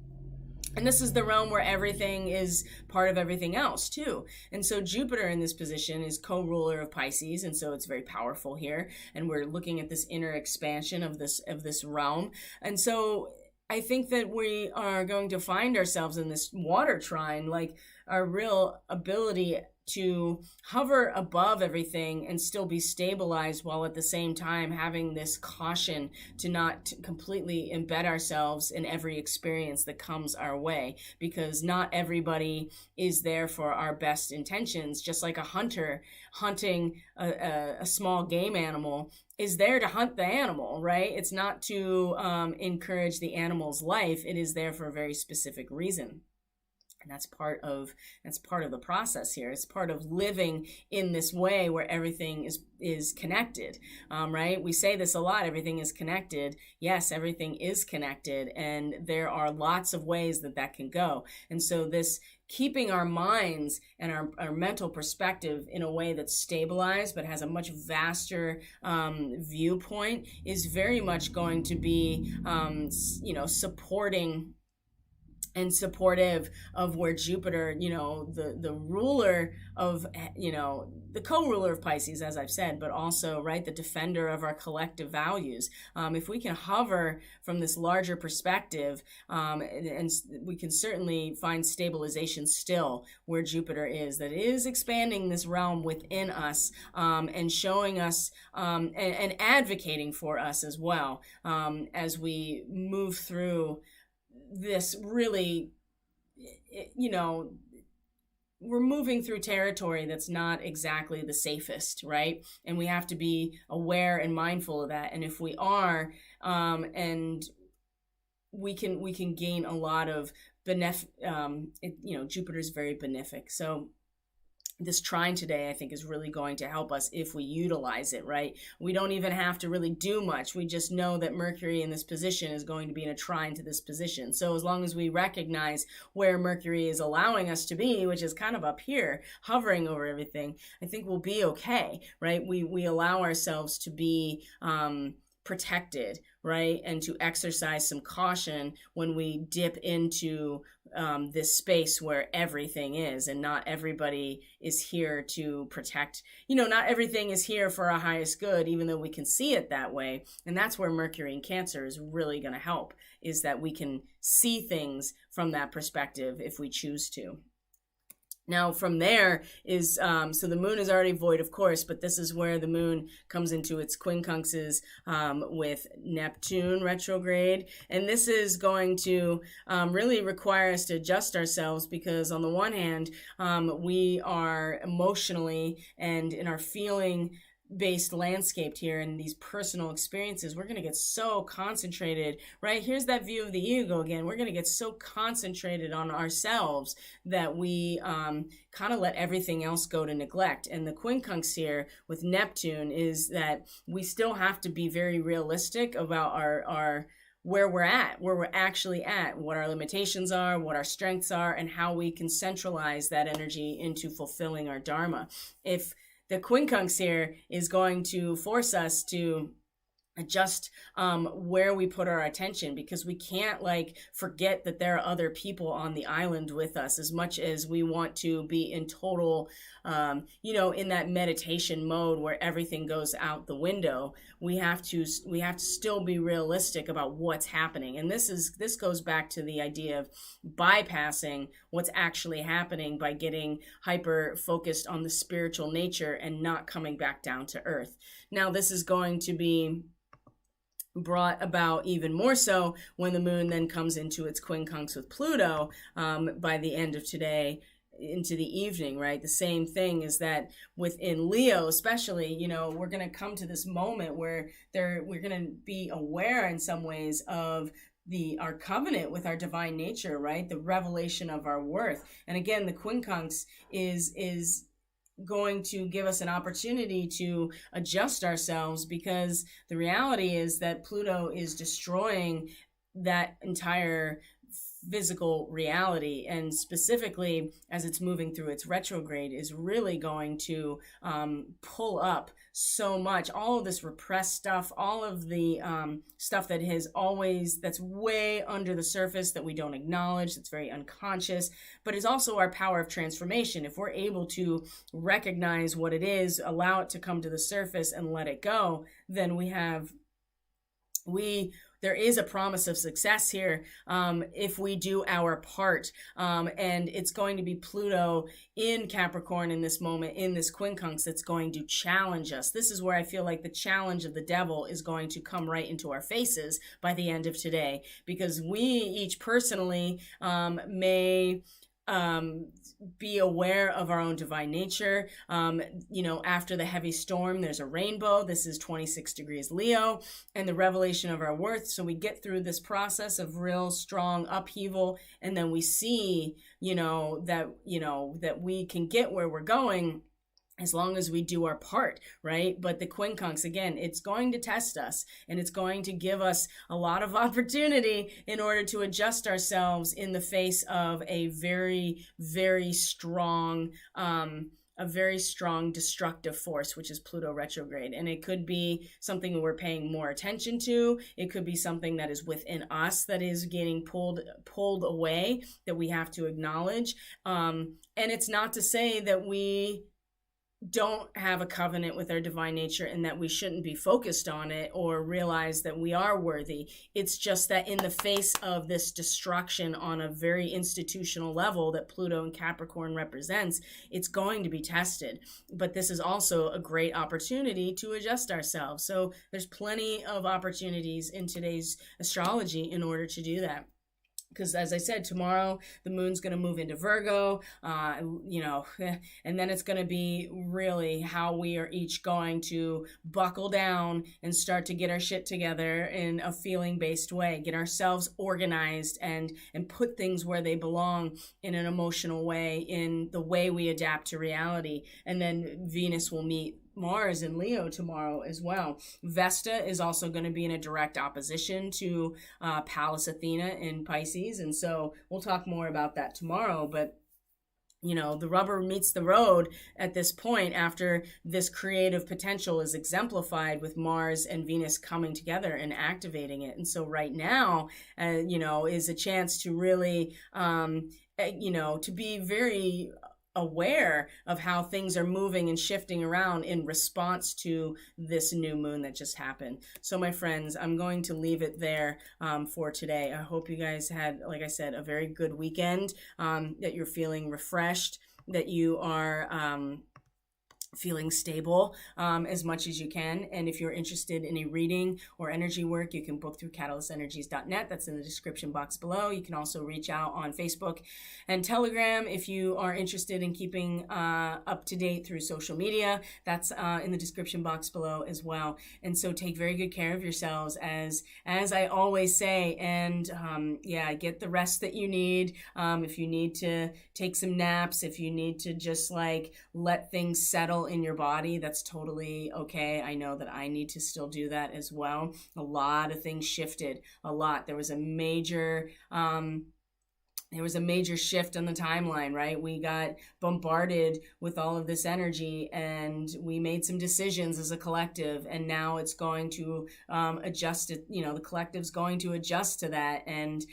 And this is the realm where everything is part of everything else too. And so Jupiter in this position is co-ruler of Pisces, and so it's very powerful here. And we're looking at this inner expansion of this realm. And so I think that we are going to find ourselves in this water trine, like our real ability to hover above everything and still be stabilized, while at the same time having this caution to not completely embed ourselves in every experience that comes our way, because not everybody is there for our best intentions. Just like a hunter hunting a small game animal is there to hunt the animal, right? It's not to encourage the animal's life. It is there for a very specific reason. And that's part of the process here. It's part of living in this way where everything is connected, right? We say this a lot, everything is connected. Yes, everything is connected, and there are lots of ways that can go. And so this keeping our minds and our mental perspective in a way that's stabilized but has a much vaster viewpoint is very much going to be supporting and supportive of where Jupiter, the ruler of, the co-ruler of Pisces, as I've said, but also, right, the defender of our collective values. If we can hover from this larger perspective, and we can certainly find stabilization still where Jupiter is, that is expanding this realm within us, and showing us, and advocating for us as well, as we move through this really, we're moving through territory that's not exactly the safest, right? And we have to be aware and mindful of that. And if we are, and we can gain a lot of Jupiter's very benefic. So this trine today, I think, is really going to help us if we utilize it, right? We don't even have to really do much. We just know that Mercury in this position is going to be in a trine to this position. So as long as we recognize where Mercury is allowing us to be, which is kind of up here, hovering over everything, I think we'll be okay, right? We allow ourselves to be protected, right? And to exercise some caution when we dip into this space where everything is, and not everybody is here to protect, not everything is here for our highest good, even though we can see it that way. And that's where Mercury in Cancer is really going to help, is that we can see things from that perspective if we choose to. Now from there is, so the moon is already void, of course, but this is where the moon comes into its quincunxes with Neptune retrograde. And this is going to really require us to adjust ourselves, because on the one hand, we are emotionally and in our feeling based landscape here, and these personal experiences, we're going to get so concentrated, right? Here's that view of the ego again. We're going to get so concentrated on ourselves that we kind of let everything else go to neglect. And the quincunx here with Neptune is that we still have to be very realistic about our where we're actually at, what our limitations are, what our strengths are, and how we can centralize that energy into fulfilling our dharma. If the quincunx here is going to force us to adjust where we put our attention, because we can't forget that there are other people on the island with us. As much as we want to be in total, in that meditation mode where everything goes out the window, we have to still be realistic about what's happening. And this goes back to the idea of bypassing what's actually happening by getting hyper focused on the spiritual nature and not coming back down to earth. Now, this is going to be brought about even more so when the moon then comes into its quincunx with Pluto by the end of today into the evening, right? The same thing is that within Leo especially, we're going to come to this moment where we're going to be aware in some ways of our covenant with our divine nature, right? The revelation of our worth. And again, the quincunx is going to give us an opportunity to adjust ourselves, because the reality is that Pluto is destroying that entire physical reality, and specifically as it's moving through its retrograde is really going to pull up so much, all of this repressed stuff, all of the stuff that's way under the surface that we don't acknowledge, that's very unconscious, but is also our power of transformation. If we're able to recognize what it is, allow it to come to the surface and let it go, then we there is a promise of success here if we do our part. And it's going to be Pluto in Capricorn in this moment, in this quincunx, that's going to challenge us. This is where I feel like the challenge of the devil is going to come right into our faces by the end of today, because we each personally may be aware of our own divine nature. After the heavy storm, there's a rainbow. This is 26 degrees Leo, and the revelation of our worth. So we get through this process of real strong upheaval, and then we see, that we can get where we're going as long as we do our part, right? But the quincunx, again, it's going to test us, and it's going to give us a lot of opportunity in order to adjust ourselves in the face of a very, very strong, destructive force, which is Pluto retrograde. And it could be something we're paying more attention to. It could be something that is within us that is getting pulled away, that we have to acknowledge. And it's not to say that we don't have a covenant with our divine nature and that we shouldn't be focused on it or realize that we are worthy. It's just that in the face of this destruction on a very institutional level that Pluto and Capricorn represents, it's going to be tested. But this is also a great opportunity to adjust ourselves. So there's plenty of opportunities in today's astrology in order to do that. Because as I said, tomorrow the moon's going to move into Virgo, and then it's going to be really how we are each going to buckle down and start to get our shit together in a feeling-based way, get ourselves organized and put things where they belong in an emotional way, in the way we adapt to reality. And then Venus will meet Mars in Leo tomorrow as well. Vesta is also going to be in a direct opposition to Pallas Athena in Pisces, and so we'll talk more about that tomorrow. But the rubber meets the road at this point after this creative potential is exemplified with Mars and Venus coming together and activating it. And so right now, is a chance to really, to be very aware of how things are moving and shifting around in response to this new moon that just happened. So my friends, I'm going to leave it there for today. I hope you guys had, like I said, a very good weekend, that you're feeling refreshed, that you are feeling stable as much as you can. And if you're interested in a reading or energy work, you can book through catalystenergies.net. That's in the description box below. You can also reach out on Facebook and Telegram if you are interested in keeping up to date through social media. That's in the description box below as well. And so take very good care of yourselves, as I always say, and get the rest that you need. If you need to take some naps, if you need to just let things settle in your body, that's totally okay. I know that I need to still do that as well. A lot of things shifted, a lot. There was a major shift on the timeline, right? We got bombarded with all of this energy, and we made some decisions as a collective, and now it's going to adjust it. The collective's going to adjust to that, and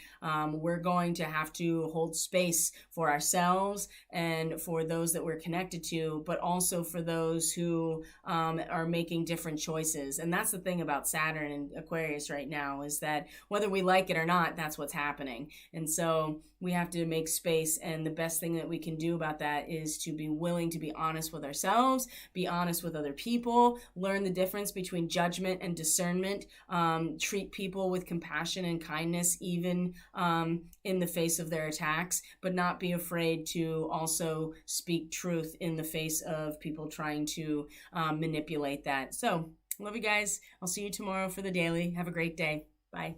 we're going to have to hold space for ourselves and for those that we're connected to, but also for those who are making different choices. And that's the thing about Saturn and Aquarius right now, is that whether we like it or not, that's what's happening. And so we have to make space, and the best thing that we can do about that is to be willing to be honest with ourselves, be honest with other people, learn the difference between judgment and discernment, treat people with compassion and kindness, even in the face of their attacks, but not be afraid to also speak truth in the face of people trying to manipulate that. So, love you guys. I'll see you tomorrow for the daily. Have a great day.